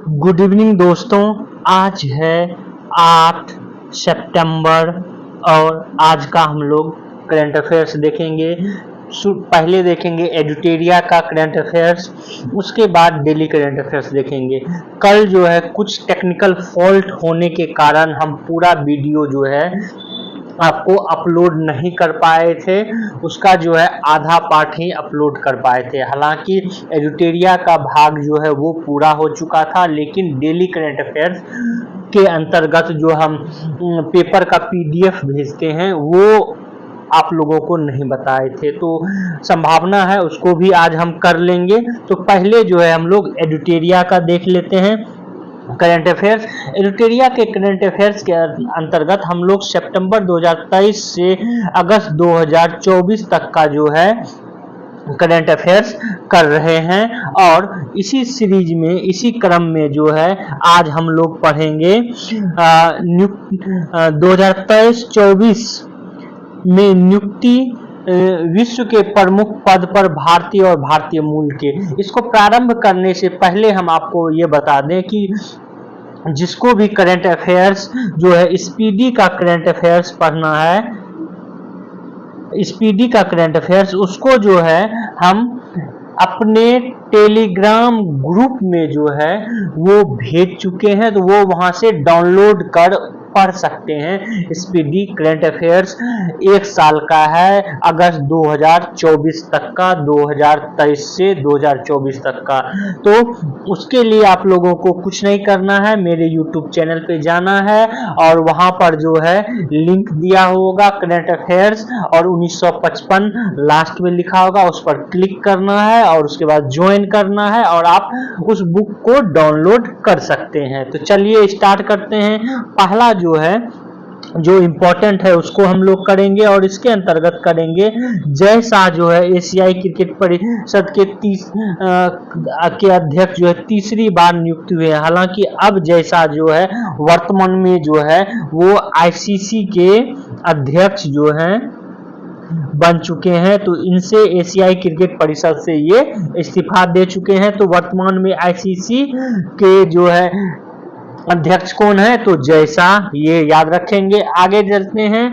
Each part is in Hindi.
गुड इवनिंग दोस्तों। आज है 8 सितंबर और आज का हम लोग करंट अफेयर्स देखेंगे। पहले देखेंगे एडुटेरिया का करंट अफेयर्स, उसके बाद डेली करंट अफेयर्स देखेंगे। कल जो है कुछ टेक्निकल फॉल्ट होने के कारण हम पूरा वीडियो जो है आपको अपलोड नहीं कर पाए थे, उसका जो है आधा पार्ट ही अपलोड कर पाए थे। हालांकि एडुटेरिया का भाग जो है वो पूरा हो चुका था, लेकिन डेली करंट अफेयर्स के अंतर्गत जो हम पेपर का पीडीएफ भेजते हैं वो आप लोगों को नहीं बताए थे, तो संभावना है उसको भी आज हम कर लेंगे। तो पहले जो है हम लोग एडुटेरिया का देख लेते हैं करंट अफेयर्स। एडुटेरिया के करंट अफेयर्स के अंतर्गत हम लोग सितंबर 2023 से अगस्त 2024 तक का जो है करंट अफेयर्स कर रहे हैं, और इसी सीरीज में इसी क्रम में जो है आज हम लोग पढ़ेंगे 2023-24 में नियुक्ति विश्व के प्रमुख पद पर भारतीय और भारतीय मूल के। इसको प्रारंभ करने से पहले हम आपको ये बता दें कि जिसको भी करंट अफेयर्स जो है स्पीडी का करंट अफेयर्स पढ़ना है, स्पीडी का करंट अफेयर्स, उसको जो है हम अपने टेलीग्राम ग्रुप में जो है वो भेज चुके हैं, तो वो वहां से डाउनलोड कर पढ़ सकते हैं। स्पीडी करंट अफेयर्स 1 साल का है, अगस्त 2024 तक का, 2023 से 2024 तक का। तो उसके लिए आप लोगों को कुछ नहीं करना है, मेरे YouTube चैनल पे जाना है और वहां पर जो है लिंक दिया होगा करंट अफेयर्स और 1955 लास्ट में लिखा होगा, उस पर क्लिक करना है और उसके बाद ज्वाइन करना है और आप उस बुक को डाउनलोड कर सकते हैं। तो चलिए स्टार्ट करते हैं। पहला जो है जो इम्पोर्टेंट है उसको हम लोग करेंगे और इसके अंतर्गत करेंगे जय शाह जो है एशियाई क्रिकेट परिषद के के अध्यक्ष जो है तीसरी बार नियुक्त हुए हैं। हालांकि अब जय शाह जो है वर्तमान में जो है वो आईसीसी के अध्यक्ष जो हैं बन चुके हैं, तो इनसे एशियाई क्रिकेट परिषद से ये इस्तीफा दे चुके हैं। तो वर्तमान में आईसीसी के जो है अध्यक्ष कौन है, तो जय शाह, ये याद रखेंगे। आगे चलते हैं,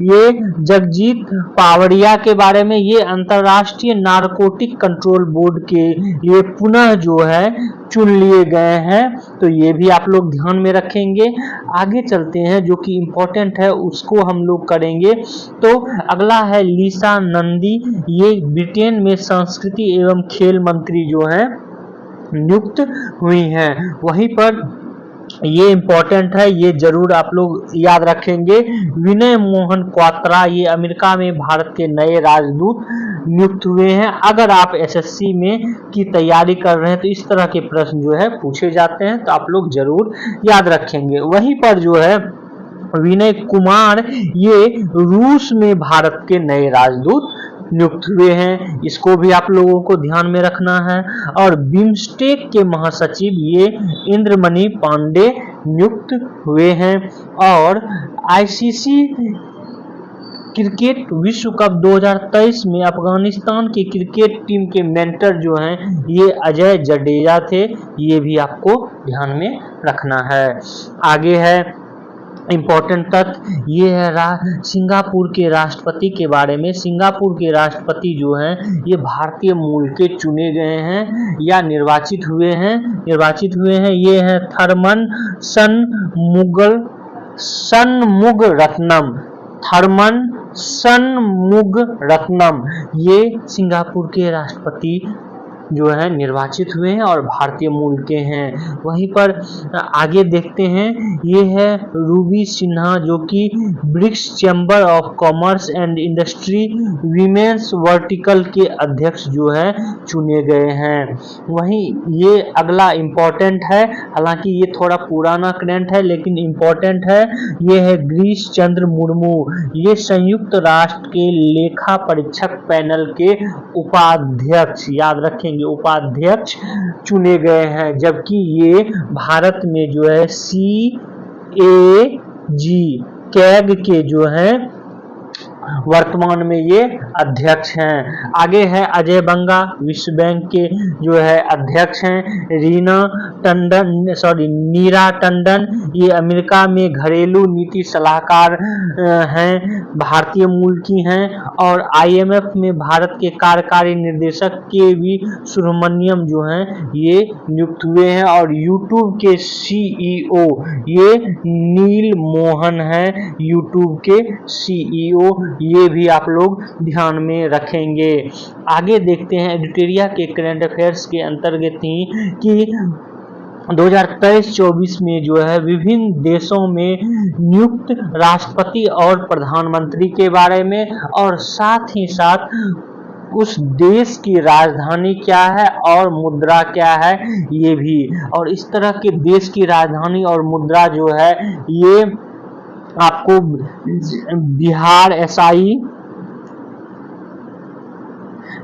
ये जगजीत पावड़िया के बारे में, ये अंतर्राष्ट्रीय नारकोटिक कंट्रोल बोर्ड के लिए पुनः जो है चुन लिए गए हैं, तो ये भी आप लोग ध्यान में रखेंगे। आगे चलते हैं, जो कि इम्पोर्टेंट है उसको हम लोग करेंगे। तो अगला है लीसा नंदी, ये ब्रिटेन में संस्कृति एवं खेल मंत्री जो है नियुक्त हुई हैं। वहीं पर ये इंपॉर्टेंट है, ये जरूर आप लोग याद रखेंगे। विनय मोहन क्वात्रा, ये अमेरिका में भारत के नए राजदूत नियुक्त हुए हैं। अगर आप एसएससी में की तैयारी कर रहे हैं तो इस तरह के प्रश्न जो है पूछे जाते हैं, तो आप लोग जरूर याद रखेंगे। वहीं पर जो है विनय कुमार, ये रूस में भारत के नए राजदूत नियुक्त हुए हैं, इसको भी आप लोगों को ध्यान में रखना है। और बिम्स्टेक के महासचिव ये इंद्रमणि पांडे नियुक्त हुए हैं। और आईसीसी क्रिकेट विश्व कप 2023 में अफगानिस्तान की क्रिकेट टीम के मेंटर जो हैं ये अजय जडेजा थे, ये भी आपको ध्यान में रखना है। आगे है इम्पोर्टेंट तथ्य, ये है सिंगापुर के राष्ट्रपति के बारे में। सिंगापुर के राष्ट्रपति जो हैं ये भारतीय मूल के चुने गए हैं या निर्वाचित हुए हैं। ये हैं थरमन शनमुगरत्नम, थरमन शनमुगरत्नम, ये सिंगापुर के राष्ट्रपति जो है निर्वाचित हुए हैं और भारतीय मूल के हैं। वहीं पर आगे देखते हैं, ये है रूबी सिन्हा, जो कि BRICS chamber of commerce and industry women's vertical के अध्यक्ष जो है चुने गए हैं। वहीं ये अगला इम्पोर्टेंट है, हालांकि ये थोड़ा पुराना करंट है लेकिन इम्पोर्टेंट है। ये है गिरीश चंद्र मुर्मू, ये संयुक्त राष्ट्र के लेखा परीक्षक पैनल के उपाध्यक्ष, याद रखेंगे, उपाध्यक्ष चुने गए हैं। जबकि ये भारत में जो है CAG के जो है वर्तमान में ये अध्यक्ष हैं। आगे है अजय बंगा, विश्व बैंक के जो है अध्यक्ष हैं। नीरा टंडन, ये अमेरिका में घरेलू नीति सलाहकार हैं, भारतीय मूल की हैं। और IMF में भारत के कार्यकारी निर्देशक के वी सुब्रमण्यम जो हैं ये नियुक्त हुए हैं। और YouTube के CEO ये नील मोहन हैं, YouTube के CEO, ये भी आप लोग ध्यान में रखेंगे। आगे देखते हैं एडिटोरिया के करंट अफेयर्स के अंतर्गत ही कि 2023-24 में जो है विभिन्न देशों में नियुक्त राष्ट्रपति और प्रधानमंत्री के बारे में, और साथ ही साथ उस देश की राजधानी क्या है और मुद्रा क्या है ये भी। और इस तरह के देश की राजधानी और मुद्रा जो है ये आपको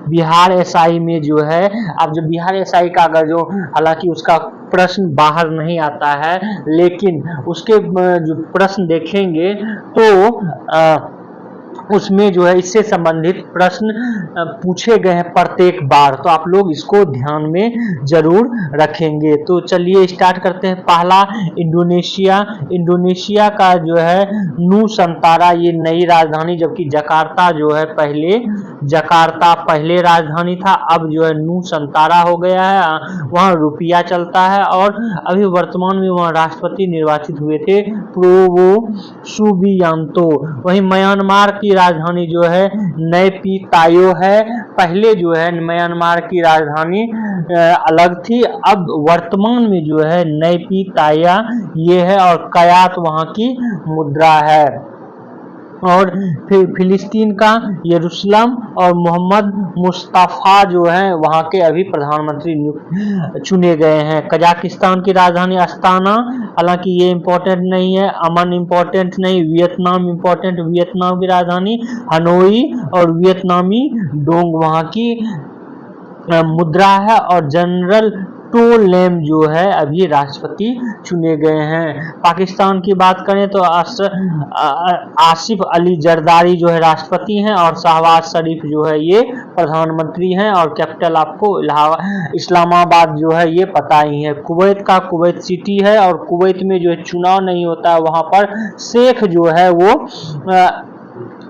बिहार एसआई में जो है, अब जो बिहार एसआई का अगर जो, हालांकि उसका प्रश्न बाहर नहीं आता है, लेकिन उसके जो प्रश्न देखेंगे तो उसमें जो है इससे संबंधित प्रश्न पूछे गए हैं प्रत्येक बार, तो आप लोग इसको ध्यान में जरूर रखेंगे। तो चलिए स्टार्ट करते हैं। पहला इंडोनेशिया का जो है नूसंतारा ये नई राजधानी, जबकि जकार्ता जो है पहले राजधानी था, अब जो है नूसंतारा हो गया है। वहाँ रुपया चलता है और अभी वर्तमान में वहाँ राष्ट्रपति निर्वाचित हुए थे प्रोवो सुबियांतो। वहीं म्यांमार की राजधानी जो है नैपीतायो है। पहले जो है म्यांमार की राजधानी अलग थी, अब वर्तमान में जो है नैपीताया ये है, और कयात वहां की मुद्रा है। और फिर फिलिस्तीन का यरूशलेम और मोहम्मद मुस्तफा जो है वहां के अभी प्रधानमंत्री चुने गए हैं। कजाकिस्तान की राजधानी अस्ताना, हालांकि ये इम्पोर्टेंट नहीं है। अमन इम्पोर्टेंट नहीं। वियतनाम इम्पोर्टेंट, वियतनाम की राजधानी हनोई और वियतनामी डोंग वहां की मुद्रा है। और जनरल टोलेम जो है अभी राष्ट्रपति चुने गए हैं। पाकिस्तान की बात करें तो आसिफ अली जरदारी जो है राष्ट्रपति हैं, और शहबाज शरीफ जो है ये प्रधानमंत्री हैं। और कैपिटल आपको इस्लामाबाद जो है ये पता ही है। कुवैत का कुवैत सिटी है, और कुवैत में जो है चुनाव नहीं होता है, वहां पर शेख जो है वो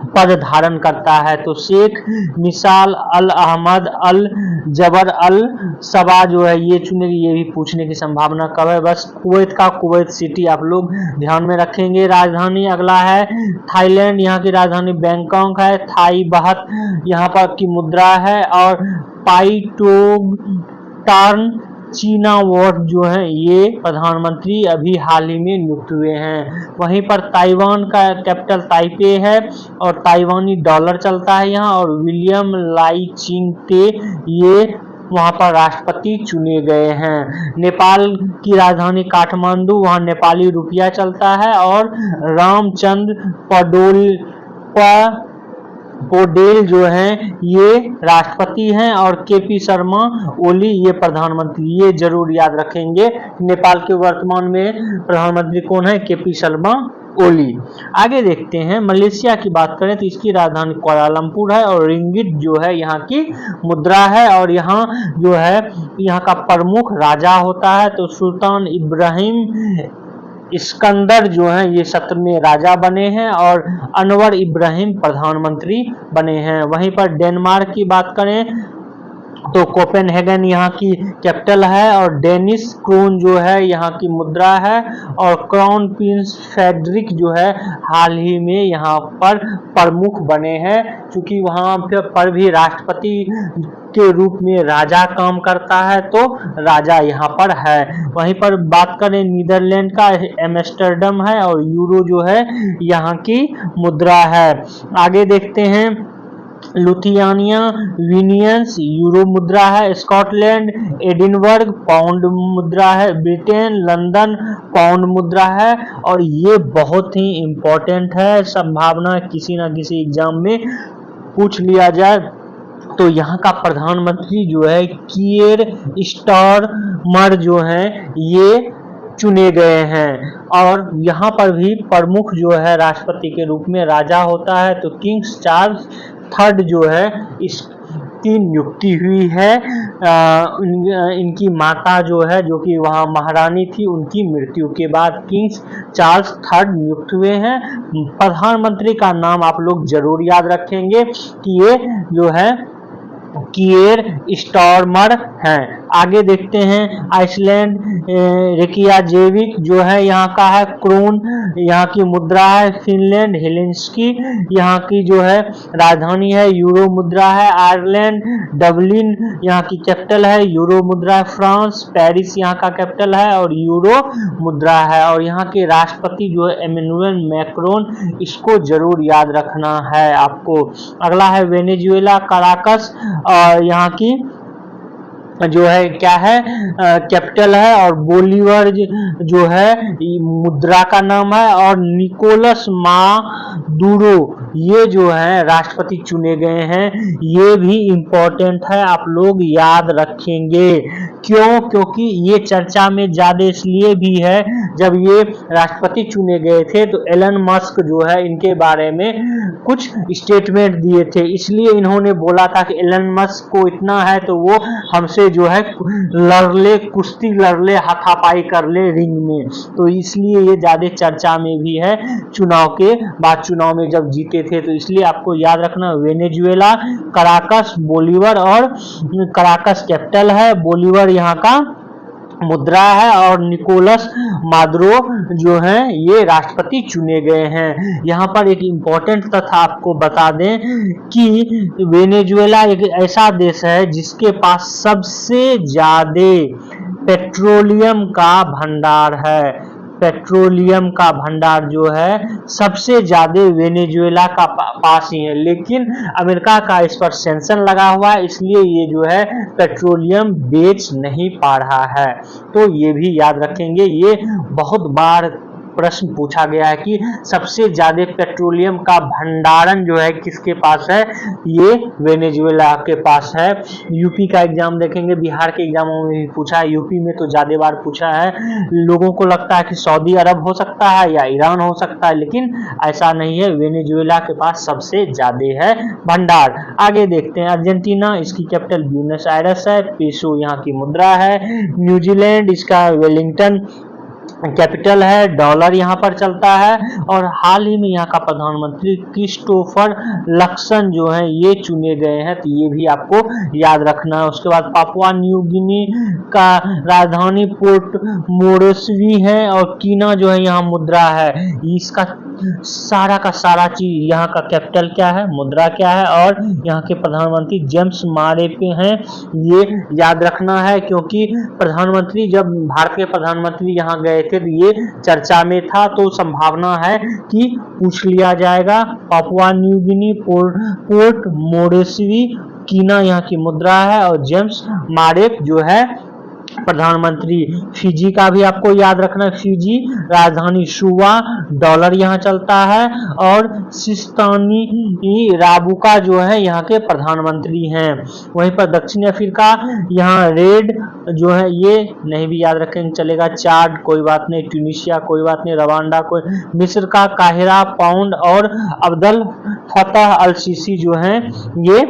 पद धारण करता है। तो शेख मिसाल अल अहमद अल जबर अल सबा जो है ये चुनेगी, ये भी पूछने की संभावना कम है। बस कुवैत का कुवैत सिटी आप लोग ध्यान में रखेंगे। राजधानी अगला है थाईलैंड, यहाँ की राजधानी बैंकॉक है। थाई बात यहाँ पर की मुद्रा है। और पाइटोग टार्न चीना वॉट जो है ये प्रधानमंत्री अभी हाल ही में नियुक्त हुए हैं। वहीं पर ताइवान का कैपिटल ताइपे है, और ताइवानी डॉलर चलता है यहाँ। और विलियम लाई चिंगते ये वहां पर राष्ट्रपति चुने गए हैं। नेपाल की राजधानी काठमांडू, वहां नेपाली रुपया चलता है। और रामचंद्र पोडेल जो हैं ये राष्ट्रपति हैं, और केपी शर्मा ओली ये प्रधानमंत्री। ये जरूर याद रखेंगे। नेपाल के वर्तमान में प्रधानमंत्री कौन है? केपी शर्मा ओली। आगे देखते हैं मलेशिया की बात करें तो इसकी राजधानी कुआलालंपुर है, और रिंगिट जो है यहाँ की मुद्रा है। और यहाँ जो है यहाँ का प्रमुख राजा होता है। तो सुल्तान इब्राहिम इस्कंदर जो हैं ये 17वें राजा बने हैं, और अनवर इब्राहिम प्रधानमंत्री बने हैं। वहीं पर डेनमार्क की बात करें तो कोपेनहेगन यहाँ की कैपिटल है, और डेनिस क्रोन जो है यहाँ की मुद्रा है। और क्राउन प्रिंस फेडरिक जो है हाल ही में यहाँ पर प्रमुख बने हैं, क्योंकि वहाँ पर भी राष्ट्रपति के रूप में राजा काम करता है, तो राजा यहाँ पर है। वहीं पर बात करें नीदरलैंड का एम्स्टर्डम है, और यूरो जो है यहाँ की मुद्रा है। आगे देखते हैं लुथियानिया विलियम्स यूरो मुद्रा है। स्कॉटलैंड एडिनबर्ग पाउंड मुद्रा है। ब्रिटेन लंदन पाउंड मुद्रा है। और ये बहुत ही इम्पोर्टेंट है, संभावना किसी ना किसी एग्जाम में पूछ लिया जाए। तो यहाँ का प्रधानमंत्री जो है किएर स्टारमर जो है ये चुने गए हैं। और यहाँ पर भी प्रमुख जो है राष्ट्रपति के रूप में राजा होता है। तो किंग्स चार्ल्स थर्ड जो है इसकी नियुक्ति हुई है। इनकी माता जो है, जो कि वहाँ महारानी थी, उनकी मृत्यु के बाद किंग्स चार्ल्स थर्ड नियुक्त हुए हैं। प्रधानमंत्री का नाम आप लोग जरूर याद रखेंगे कि ये जो है किएर स्टारमर हैं। आगे देखते हैं आइसलैंड, रेकियाजेविक जो है यहाँ का है। क्रोन यहाँ की मुद्रा है। फिनलैंड हेलेंस्की यहाँ की जो है राजधानी है, यूरो मुद्रा है। आयरलैंड डबलिन यहाँ की कैपिटल है, यूरो मुद्रा है। फ्रांस पेरिस यहाँ का कैपिटल है और यूरो मुद्रा है। और यहाँ के राष्ट्रपति जो है इमैनुअल मैक्रोन, इसको जरूर याद रखना है आपको। अगला है वेनेजुएला, काराकस, और यहाँ की जो है क्या है कैपिटल है। और बोलीवर जो है मुद्रा का नाम है। और निकोलस मादुरो ये जो है राष्ट्रपति चुने गए हैं। ये भी इम्पोर्टेंट है, आप लोग याद रखेंगे। क्यों? क्योंकि ये चर्चा में ज्यादा इसलिए भी है, जब ये राष्ट्रपति चुने गए थे तो एलन मस्क जो है इनके बारे में कुछ स्टेटमेंट दिए थे, इसलिए इन्होंने बोला था कि एलन मस्क को इतना है तो वो हमसे जो है लड़ ले, कुश्ती लड़ ले, हाथापाई कर ले रिंग में। तो इसलिए ये ज्यादा चर्चा में भी है चुनाव के बाद, चुनाव में जब जीते थे। तो इसलिए आपको याद रखना वेनेजुएला, काराकस, बोलीवर, और काराकस कैपिटल है, बोलीवर यहाँ का मुद्रा है, और निकोलस मादुरो जो हैं ये राष्ट्रपति चुने गए हैं। यहाँ पर एक इम्पोर्टेंट तथ्य आपको बता दें कि वेनेजुएला एक ऐसा देश है जिसके पास सबसे ज्यादा पेट्रोलियम का भंडार है। पेट्रोलियम का भंडार जो है सबसे ज्यादा वेनेजुएला का पास ही है, लेकिन अमेरिका का इस पर सैंक्शन लगा हुआ है, इसलिए ये जो है पेट्रोलियम बेच नहीं पा रहा है। तो ये भी याद रखेंगे, ये बहुत बार प्रश्न पूछा गया है कि सबसे ज्यादा पेट्रोलियम का भंडारण जो है किसके पास है, ये वेनेजुएला के पास है। यूपी का एग्जाम देखेंगे, बिहार के एग्जामों में भी पूछा है, यूपी में तो ज्यादा बार पूछा है। लोगों को लगता है कि सऊदी अरब हो सकता है या ईरान हो सकता है, लेकिन ऐसा नहीं है, वेनेजुएला के पास सबसे ज्यादा है भंडार। आगे देखते हैं अर्जेंटीना, इसकी कैपिटल ब्यूनस आयरस है, पेसो यहाँ की मुद्रा है। न्यूजीलैंड, इसका वेलिंगटन कैपिटल है, डॉलर यहाँ पर चलता है। और हाल ही में यहाँ का प्रधानमंत्री क्रिस्टोफर लक्सन जो है ये चुने गए हैं, तो ये भी आपको याद रखना है। उसके बाद पापुआ न्यू गिनी का राजधानी पोर्ट मोरेस्बी है, और कीना जो है यहाँ मुद्रा है। इसका सारा का सारा चीज, यहाँ का कैपिटल क्या है, मुद्रा क्या है, और यहाँ के प्रधानमंत्री जेम्स मारेपे हैं, ये याद रखना है। क्योंकि प्रधानमंत्री, जब भारत के प्रधानमंत्री यहाँ गए थे तो ये चर्चा में था, तो संभावना है कि पूछ लिया जाएगा। Papua New Guinea, port Moresby, कीना यहाँ की मुद्रा है, और जेम्स मारेप जो है प्रधानमंत्री। फिजी का भी आपको याद रखना है, फिजी राजधानी सुवा, डॉलर यहाँ चलता है। और सिस्तानी राबुका जो है यहाँ के प्रधानमंत्री हैं। वहीं पर दक्षिण अफ्रीका, यहाँ रेड जो है ये नहीं भी याद रखेंगे चलेगा। चाड कोई बात नहीं, ट्यूनिशिया कोई बात नहीं, रवांडा कोई, मिस्र का काहिरा पाउंड, और अब्दुल फतह अल सीसी जो हैं ये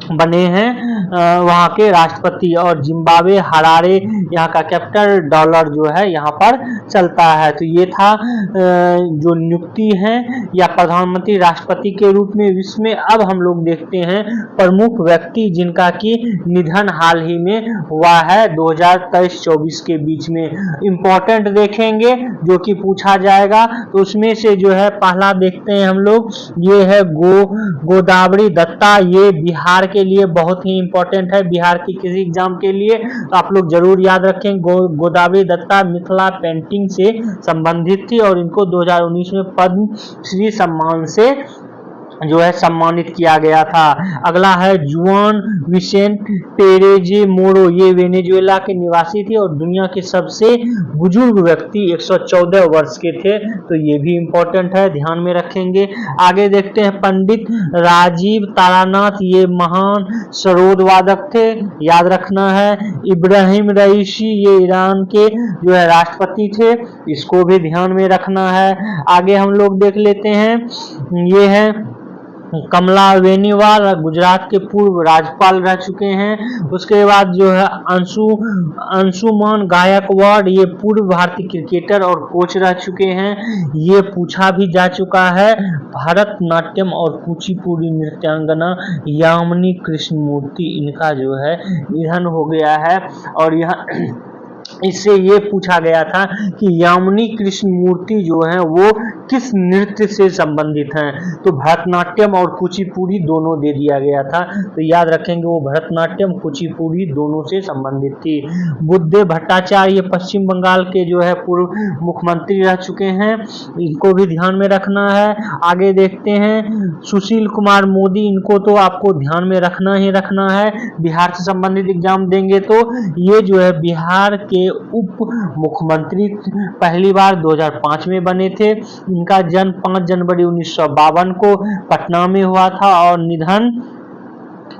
बने हैं वहाँ के राष्ट्रपति। और जिम्बाब्वे हरारे यहाँ का कैपिटल, डॉलर जो है यहाँ पर चलता है। तो ये था जो नियुक्ति है या प्रधानमंत्री राष्ट्रपति के रूप में विश्व में। अब हम लोग देखते हैं प्रमुख व्यक्ति जिनका कि निधन हाल ही में हुआ है 2023-24 के बीच में। इम्पोर्टेंट देखेंगे जो कि पूछा जाएगा, तो उसमें से जो है पहला देखते हैं हम लोग, ये है गोदावरी दत्ता। ये बिहार के लिए बहुत ही इंपॉर्टेंट है, बिहार की किसी एग्जाम के लिए, तो आप लोग जरूर याद रखें। गोदावरी दत्ता मिथिला पेंटिंग से संबंधित थी, और इनको 2019 में पद्म श्री सम्मान से जो है सम्मानित किया गया था। अगला है जुआन विसेंट पेरेजे मोरो, ये वेनेजुएला के निवासी थे और दुनिया के सबसे बुजुर्ग व्यक्ति 114 वर्ष के थे, तो ये भी इम्पोर्टेंट है, ध्यान में रखेंगे। आगे देखते हैं पंडित राजीव तारानाथ, ये महान सरोद वादक थे, याद रखना है। इब्राहिम रईसी, ये ईरान के जो है राष्ट्रपति थे, इसको भी ध्यान में रखना है। आगे हम लोग देख लेते हैं, ये है कमला बेनीवाल, गुजरात के पूर्व राज्यपाल रह चुके हैं। उसके बाद जो है अंशुमान गायकवाड़, ये पूर्व भारतीय क्रिकेटर और कोच रह चुके हैं, ये पूछा भी जा चुका है। भरतनाट्यम और कुचिपुड़ी नृत्यांगना यामिनी कृष्णमूर्ति, इनका जो है निधन हो गया है और यह इससे ये पूछा गया था कि यामिनी कृष्णमूर्ति जो है वो किस नृत्य से संबंधित हैं, तो भरतनाट्यम और कुचिपुड़ी दोनों दे दिया गया था, तो याद रखेंगे वो भरतनाट्यम कुचिपुड़ी दोनों से संबंधित थी। बुद्धे भट्टाचार्य, ये पश्चिम बंगाल के जो है पूर्व मुख्यमंत्री रह चुके हैं, इनको भी ध्यान में रखना है। आगे देखते हैं सुशील कुमार मोदी, इनको तो आपको ध्यान में रखना ही रखना है, बिहार से संबंधित एग्जाम देंगे तो। ये जो है बिहार के उप मुख्यमंत्री पहली बार 2005 में बने थे। इनका जन्म 5 जनवरी 1952 को पटना में हुआ था और निधन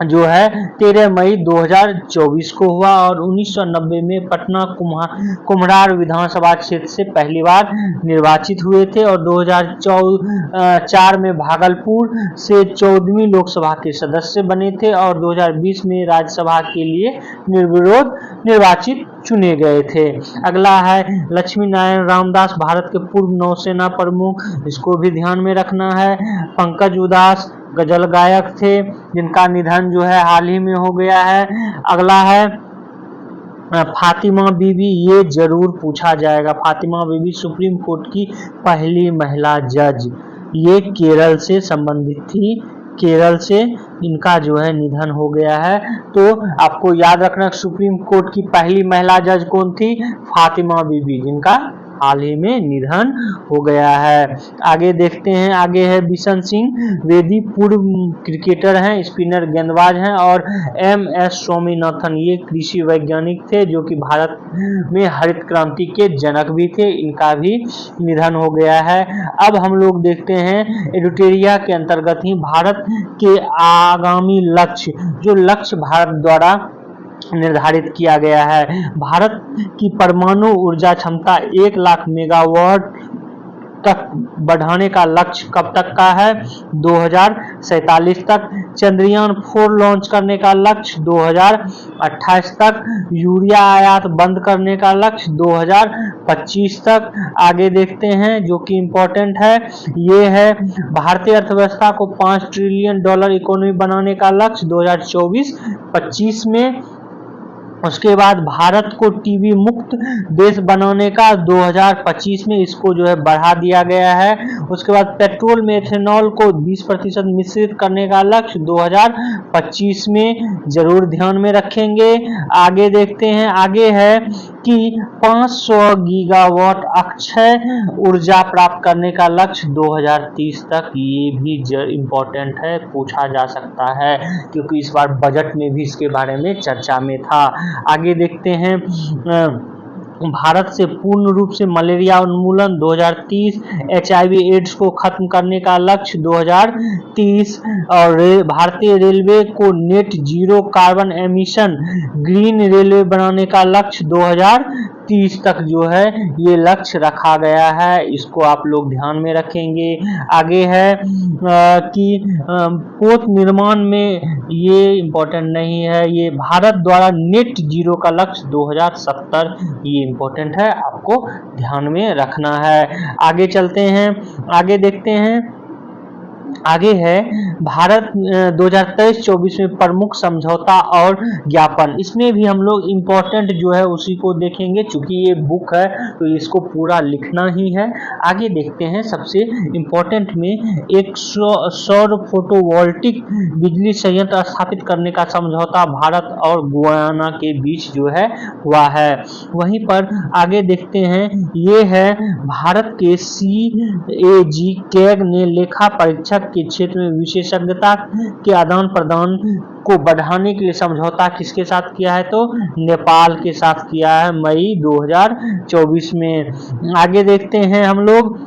जो है 13 मई 2024 को हुआ और 1990 में पटना कुम्हरार विधानसभा क्षेत्र से पहली बार निर्वाचित हुए थे और 2004 में भागलपुर से 14वीं लोकसभा के सदस्य बने थे और 2020 में राज्यसभा के लिए निर्विरोध निर्वाचित चुने गए थे। अगला है लक्ष्मी नारायण रामदास, भारत के पूर्व नौसेना प्रमुख, इसको भी ध्यान में रखना है। पंकज उदास गजल गायक थे, जिनका निधन जो है हाल ही में हो गया है। अगला है फातिमा बीबी, ये जरूर पूछा जाएगा। फातिमा बीबी सुप्रीम कोर्ट की पहली महिला जज, ये केरल से संबंधित थी, केरल से इनका जो है निधन हो गया है, तो आपको याद रखना सुप्रीम कोर्ट की पहली महिला जज कौन थी, फातिमा बीबी, जिनका हाल ही में निधन हो गया है। आगे देखते हैं, आगे है बिशन सिंह बेदी, पूर्व क्रिकेटर हैं, स्पिनर गेंदबाज हैं और MS स्वामीनाथन, ये कृषि वैज्ञानिक थे जो कि भारत में हरित क्रांति के जनक भी थे, इनका भी निधन हो गया है। अब हम लोग देखते हैं एडिटोरिया के अंतर्गत ही भारत के आगामी लक्ष्य, जो लक्ष्य भारत द्वारा निर्धारित किया गया है। भारत की परमाणु ऊर्जा क्षमता 1 लाख मेगावाट तक बढ़ाने का लक्ष्य कब तक का है, 2047 तक। चंद्रयान 4 लॉन्च करने का लक्ष्य 2028 तक। यूरिया आयात बंद करने का लक्ष्य 2025 तक। आगे देखते हैं जो कि इम्पोर्टेंट है, ये है भारतीय अर्थव्यवस्था को $5 ट्रिलियन इकोनॉमी बनाने का लक्ष्य 2024-25 में। उसके बाद भारत को टीबी मुक्त देश बनाने का 2025 में, इसको जो है बढ़ा दिया गया है। उसके बाद पेट्रोल में एथेनॉल को 20% मिश्रित करने का लक्ष्य 2025 में, जरूर ध्यान में रखेंगे। आगे देखते हैं, आगे है कि 500 गीगावाट अक्षय ऊर्जा प्राप्त करने का लक्ष्य 2030 तक, ये भी इम्पोर्टेंट है, पूछा जा सकता है क्योंकि इस बार बजट में भी इसके बारे में चर्चा में था। आगे देखते हैं भारत से पूर्ण रूप से मलेरिया उन्मूलन 2030, HIV एड्स को खत्म करने का लक्ष्य 2030 और भारतीय रेलवे को net zero carbon emission green railway बनाने का लक्ष्य 2030 तक जो है ये लक्ष्य रखा गया है, इसको आप लोग ध्यान में रखेंगे। आगे है कि पोत निर्माण में, ये इम्पोर्टेंट नहीं है, ये भारत द्वारा नेट जीरो का लक्ष्य 2070, ये इम्पोर्टेंट है, आपको ध्यान में रखना है। आगे चलते हैं, आगे देखते हैं, आगे है भारत 2023-24 में प्रमुख समझौता और ज्ञापन, इसमें भी हम लोग इम्पोर्टेंट जो है उसी को देखेंगे, चूंकि ये बुक है तो इसको पूरा लिखना ही है। आगे देखते हैं सबसे इम्पोर्टेंट में एक सौर फोटोवोल्टिक बिजली संयंत्र स्थापित करने का समझौता भारत और गुयाना के बीच जो है हुआ है। वहीं पर आगे देखते हैं, ये है भारत के CAG कैग ने लेखा परीक्षक के क्षेत्र में विशेषज्ञता के आदान प्रदान को बढ़ाने के लिए समझौता किसके साथ किया है, तो नेपाल के साथ किया है मई 2024 में। आगे देखते हैं हम लोग,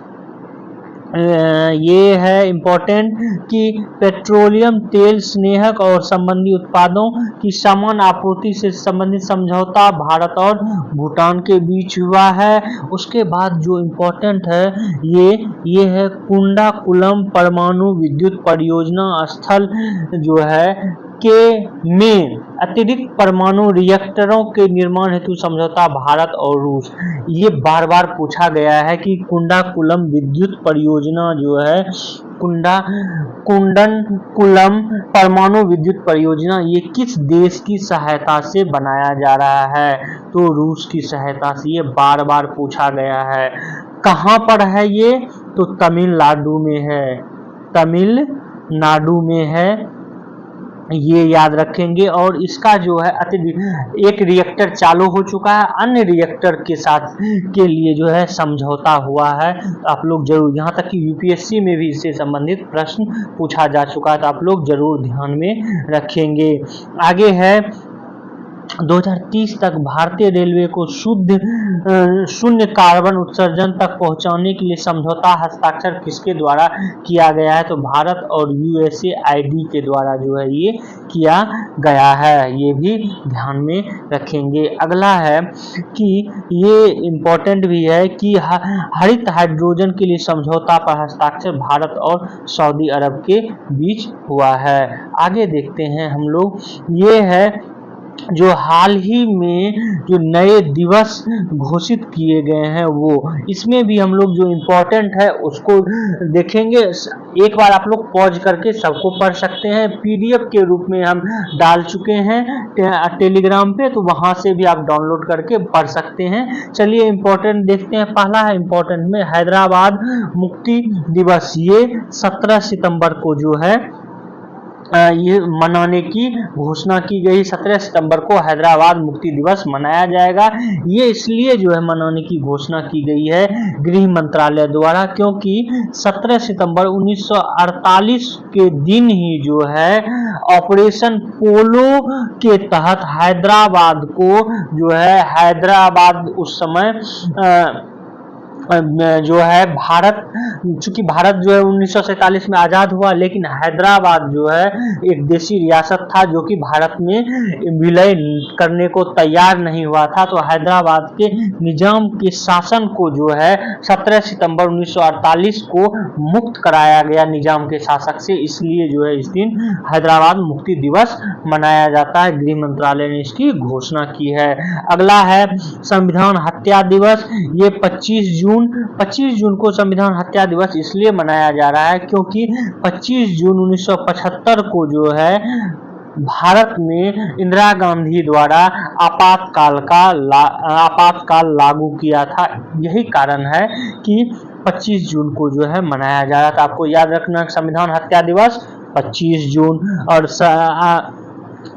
ये है इम्पोर्टेंट कि पेट्रोलियम तेल स्नेहक और संबंधी उत्पादों की समान आपूर्ति से संबंधित समझौता भारत और भूटान के बीच हुआ है। उसके बाद जो इम्पोर्टेंट है ये है कुंडाकुलम परमाणु विद्युत परियोजना स्थल जो है में अतिरिक्त परमाणु रिएक्टरों के निर्माण हेतु समझौता भारत और रूस। ये बार बार पूछा गया है कि कुंडाकुलम विद्युत परियोजना जो है, कुंडनकुलम परमाणु विद्युत परियोजना, ये किस देश की सहायता से बनाया जा रहा है, तो रूस की सहायता से। ये बार बार पूछा गया है। कहाँ पर है ये, तो तमिलनाडु में है, तमिलनाडु में है, ये याद रखेंगे। और इसका जो है एक रिएक्टर चालू हो चुका है, अन्य रिएक्टर के साथ के लिए जो है समझौता हुआ है। तो आप लोग जरूर, यहाँ तक कि यूपीएससी में भी इससे संबंधित प्रश्न पूछा जा चुका है, तो आप लोग जरूर ध्यान में रखेंगे। आगे है 2030 तक भारतीय रेलवे को शून्य कार्बन उत्सर्जन तक पहुंचाने के लिए समझौता हस्ताक्षर किसके द्वारा किया गया है, तो भारत और USAID के द्वारा जो है ये किया गया है। ये भी ध्यान में रखेंगे। अगला है कि ये इम्पोर्टेंट भी है कि हरित हाइड्रोजन के लिए समझौता पर हस्ताक्षर भारत और सऊदी अरब के बीच हुआ है। आगे देखते हैं हम लोग, ये है जो हाल ही में जो नए दिवस घोषित किए गए हैं वो, इसमें भी हम लोग जो इम्पोर्टेंट है उसको देखेंगे। एक बार आप लोग पॉज करके सबको पढ़ सकते हैं, PDF के रूप में हम डाल चुके हैं टेलीग्राम पे, तो वहां से भी आप डाउनलोड करके पढ़ सकते हैं। चलिए इम्पोर्टेंट देखते हैं। पहला है इम्पोर्टेंट में हैदराबाद मुक्ति दिवस, ये 17 सितंबर को जो है ये मनाने की घोषणा की गई। 17 सितंबर को हैदराबाद मुक्ति दिवस मनाया जाएगा। ये इसलिए जो है मनाने की घोषणा की गई है गृह मंत्रालय द्वारा, क्योंकि 17 सितंबर 1948 के दिन ही जो है ऑपरेशन पोलो के तहत हैदराबाद को जो है, हैदराबाद उस समय जो है भारत, चूंकि भारत जो है 1947 में आजाद हुआ, लेकिन हैदराबाद जो है एक देशी रियासत था जो कि भारत में विलय करने को तैयार नहीं हुआ था। तो हैदराबाद के निजाम के शासन को जो है 17 सितंबर 1948 को मुक्त कराया गया निजाम के शासक से, इसलिए जो है इस दिन हैदराबाद मुक्ति दिवस मनाया जाता है। गृह मंत्रालय ने इसकी घोषणा की है। अगला है संविधान हत्या दिवस, ये 25 जून को संविधान हत्या दिवस इसलिए मनाया जा रहा है क्योंकि 25 जून 1975 को जो है भारत में इंदिरा गांधी द्वारा आपातकाल लागू किया था। यही कारण है कि 25 जून को जो है मनाया जा रहा था। आपको याद रखना संविधान हत्या दिवस 25 जून, और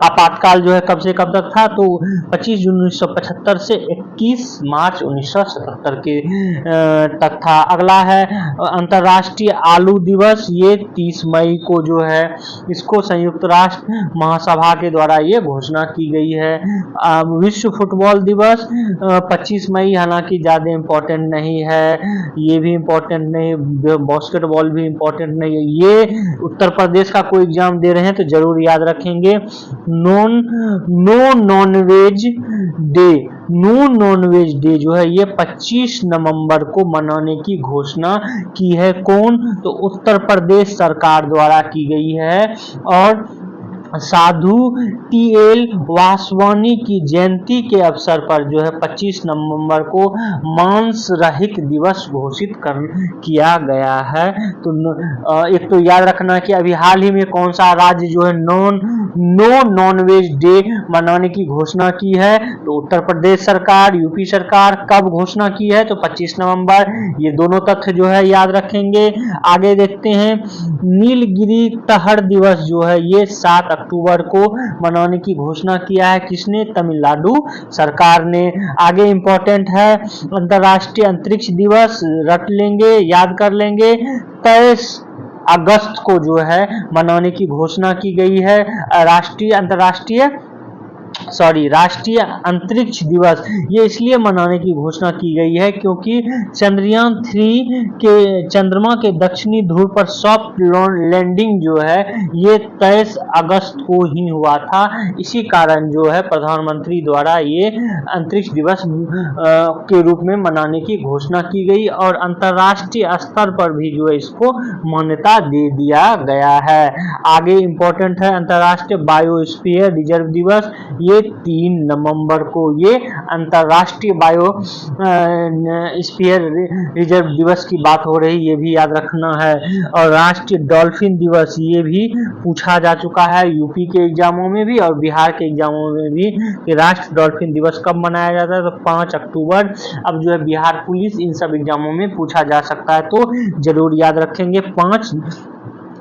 आपातकाल जो है कब से कब तक था, तो 25 जून 1975 से 21 मार्च 1977 के तक था। अगला है अंतर्राष्ट्रीय आलू दिवस, ये 30 मई को जो है इसको संयुक्त राष्ट्र महासभा के द्वारा ये घोषणा की गई है। विश्व फुटबॉल दिवस 25 मई, हालांकि ज़्यादा इम्पोर्टेंट नहीं है, ये भी इम्पोर्टेंट नहीं, बास्केटबॉल भी इम्पोर्टेंट नहीं है। ये उत्तर प्रदेश का कोई एग्जाम दे रहे हैं तो जरूर याद रखेंगे। नो नॉनवेज डे जो है ये 25 नवंबर को मनाने की घोषणा की है। कौन, तो उत्तर प्रदेश सरकार द्वारा की गई है। और साधु टी.एल. वासवानी की जयंती के अवसर पर जो है 25 नवंबर को मांस रहित दिवस घोषित किया गया है। तो एक तो याद रखना कि अभी हाल ही में कौन सा राज्य जो है नो नॉनवेज डे मनाने की घोषणा की है, तो उत्तर प्रदेश सरकार, यूपी सरकार कब घोषणा की है, तो 25 नवंबर। ये दोनों तथ्य जो है याद रखेंगे। आगे देखते हैं, नीलगिरी तहर दिवस जो है ये 7 अक्टूबर को मनाने की घोषणा किया है किसने, तमिलनाडु सरकार ने। आगे इंपॉर्टेंट है, अंतर्राष्ट्रीय अंतरिक्ष दिवस रट लेंगे, याद कर लेंगे। 23 अगस्त को जो है मनाने की घोषणा की गई है। राष्ट्रीय अंतरिक्ष दिवस ये इसलिए मनाने की घोषणा की गई है क्योंकि चंद्रयान 3 के चंद्रमा के दक्षिणी ध्रुव पर सॉफ्ट लैंडिंग जो है ये 23 अगस्त को ही हुआ था। इसी कारण जो है प्रधानमंत्री द्वारा ये अंतरिक्ष दिवस के रूप में मनाने की घोषणा की गई और अंतर्राष्ट्रीय स्तर पर भी जो है इसको मान्यता दे दिया गया है। आगे इंपॉर्टेंट है, अंतर्राष्ट्रीय बायोस्फीयर रिजर्व दिवस ये 3 नवंबर को ये अंतर्राष्ट्रीय बायोस्फीयर रिजर्व दिवस की बात हो रही, ये भी याद रखना है। और राष्ट्रीय डॉल्फिन दिवस ये भी पूछा जा चुका है यूपी के एग्जामों में भी और बिहार के एग्जामों में भी कि राष्ट्रीय डॉल्फिन दिवस कब मनाया जाता है, तो 5 अक्टूबर। अब जो है बिहार पुलिस इन सब एग्जामों में पूछा जा सकता है, तो जरूर याद रखेंगे 5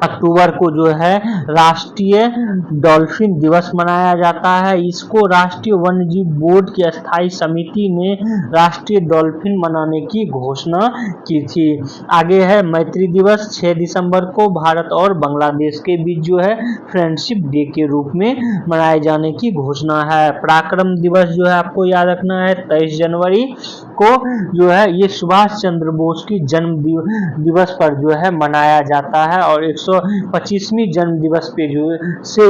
अक्टूबर को जो है राष्ट्रीय डॉल्फिन दिवस मनाया जाता है। इसको राष्ट्रीय वन्यजीव बोर्ड की अस्थायी समिति ने राष्ट्रीय डॉल्फिन मनाने की घोषणा की थी। आगे है मैत्री दिवस 6 दिसंबर को भारत और बांग्लादेश के बीच जो है फ्रेंडशिप डे के रूप में मनाए जाने की घोषणा है। पराक्रम दिवस जो है आपको याद रखना है 23 जनवरी को जो है ये सुभाष चंद्र बोस की जन्म दिवस पर जो है मनाया जाता है और 125वीं जन्म दिवस पे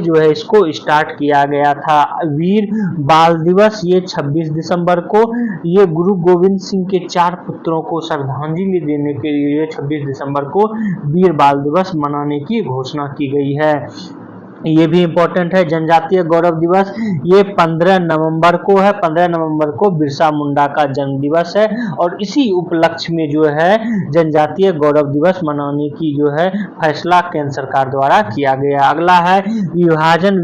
जो है इसको स्टार्ट किया गया था। वीर बाल दिवस ये 26 दिसंबर को, ये गुरु गोविंद सिंह के 4 पुत्रों को श्रद्धांजलि देने के लिए 26 दिसंबर को वीर बाल दिवस मनाने की घोषणा की गई है। ये भी इंपॉर्टेंट है। जनजातीय गौरव दिवस ये 15 नवंबर को है। 15 नवंबर को बिरसा मुंडा का जन्म दिवस है और इसी उपलक्ष्य में जो है जनजातीय गौरव दिवस मनाने की जो है फैसला केंद्र सरकार द्वारा किया गया। अगला है विभाजन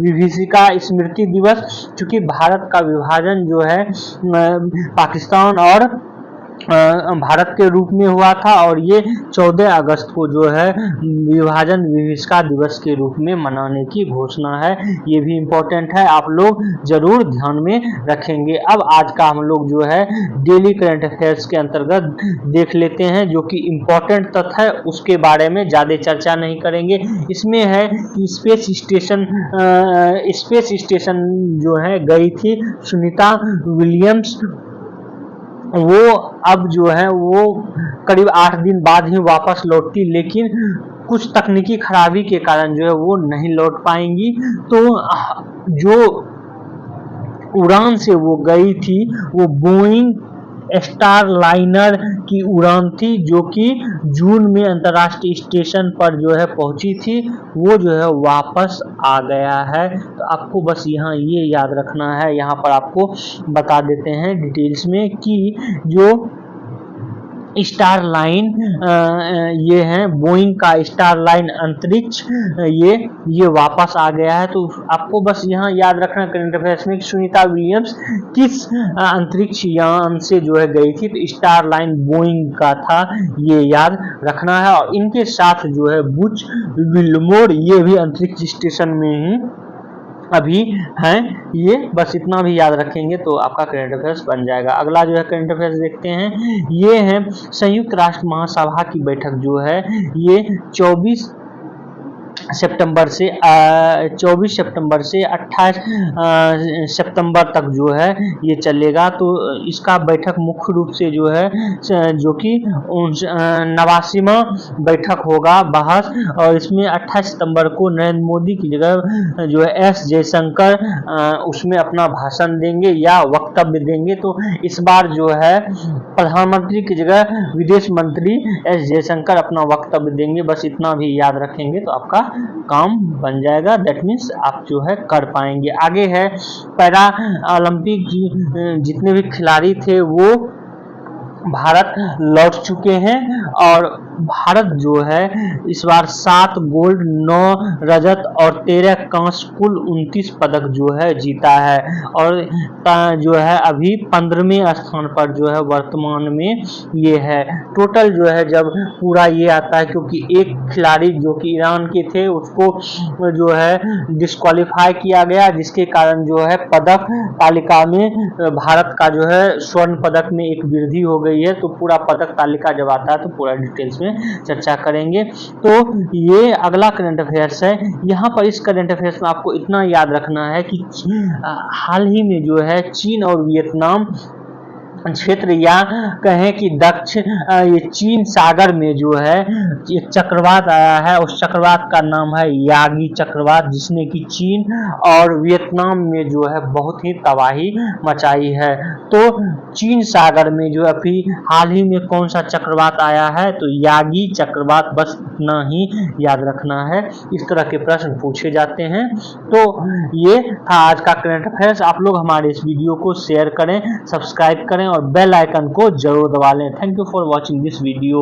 विभीषिका स्मृति दिवस, क्योंकि भारत का विभाजन जो है पाकिस्तान और भारत के रूप में हुआ था और ये 14 अगस्त को जो है विभाजन विभीषिका दिवस के रूप में मनाने की घोषणा है। ये भी इम्पोर्टेंट है, आप लोग जरूर ध्यान में रखेंगे। अब आज का हम लोग जो है डेली करंट अफेयर्स के अंतर्गत देख लेते हैं, जो कि इम्पोर्टेंट तथ्य है उसके बारे में ज़्यादा चर्चा नहीं करेंगे। इसमें है कि स्पेस स्टेशन जो है गई थी सुनीता विलियम्स, वो अब जो है वो करीब 8 दिन बाद ही वापस लौटती, लेकिन कुछ तकनीकी खराबी के कारण जो है वो नहीं लौट पाएंगी। तो जो उड़ान से वो गई थी वो बोइंग स्टारलाइनर की उड़ान थी, जो कि जून में अंतर्राष्ट्रीय स्टेशन पर जो है पहुंची थी, वो जो है वापस आ गया है। तो आपको बस यहाँ ये याद रखना है। यहाँ पर आपको बता देते हैं डिटेल्स में कि जो स्टारलाइन ये है बोइंग का स्टारलाइन अंतरिक्ष ये वापस आ गया है। तो आपको बस यहाँ याद रखना करंट अफेयर्स में सुनीता विलियम्स किस अंतरिक्ष यान से जो है गई थी, तो स्टारलाइन बोइंग का था, ये याद रखना है। और इनके साथ जो है बुच विल्मोर ये भी अंतरिक्ष स्टेशन में ही अभी हैं। ये बस इतना भी याद रखेंगे तो आपका करंट अफेयर्स बन जाएगा। अगला जो है करंट अफेयर्स देखते हैं, ये है संयुक्त राष्ट्र महासभा की बैठक जो है ये 24 सितंबर से 28 सितंबर तक जो है ये चलेगा। तो इसका बैठक मुख्य रूप से जो है जो कि 89वां बैठक होगा बहस, और इसमें 28 सितंबर को नरेंद्र मोदी की जगह जो है एस जयशंकर उसमें अपना भाषण देंगे या वक्तव्य देंगे। तो इस बार जो है प्रधानमंत्री की जगह विदेश मंत्री एस जयशंकर अपना वक्तव्य देंगे, बस इतना भी याद रखेंगे तो आपका काम बन जाएगा। दैट मीन्स आप जो है कर पाएंगे। आगे है पैरा ओलंपिक जितने भी खिलाड़ी थे वो भारत लौट चुके हैं और भारत जो है इस बार 7 गोल्ड 9 रजत और 13 कांस्य कुल 29 पदक जो है जीता है और जो है अभी 15वें स्थान पर जो है वर्तमान में ये है। टोटल जो है जब पूरा ये आता है, क्योंकि एक खिलाड़ी जो कि ईरान के थे उसको जो है डिस्क्वालीफाई किया गया, जिसके कारण जो है पदक तालिका में भारत का जो है स्वर्ण पदक में एक वृद्धि हो गई है। तो पूरा पदक तालिका जब आता है तो पूरा डिटेल्स में चर्चा करेंगे। तो ये अगला करंट अफेयर्स है। यहाँ पर इस करंट अफेयर्स में आपको इतना याद रखना है कि हाल ही में जो है चीन और वियतनाम क्षेत्र या कहें कि ये चीन सागर में जो है एक चक्रवात आया है। उस चक्रवात का नाम है यागी चक्रवात, जिसने कि चीन और वियतनाम में जो है बहुत ही तबाही मचाई है। तो चीन सागर में जो अभी हाल ही में कौन सा चक्रवात आया है, तो यागी चक्रवात, बस इतना ही याद रखना है। इस तरह के प्रश्न पूछे जाते हैं। तो ये था आज का करंट अफेयर्स। आप लोग हमारे इस वीडियो को शेयर करें, सब्सक्राइब करें और बेल आइकन को जरूर दबा लें। Thank you for watching this video.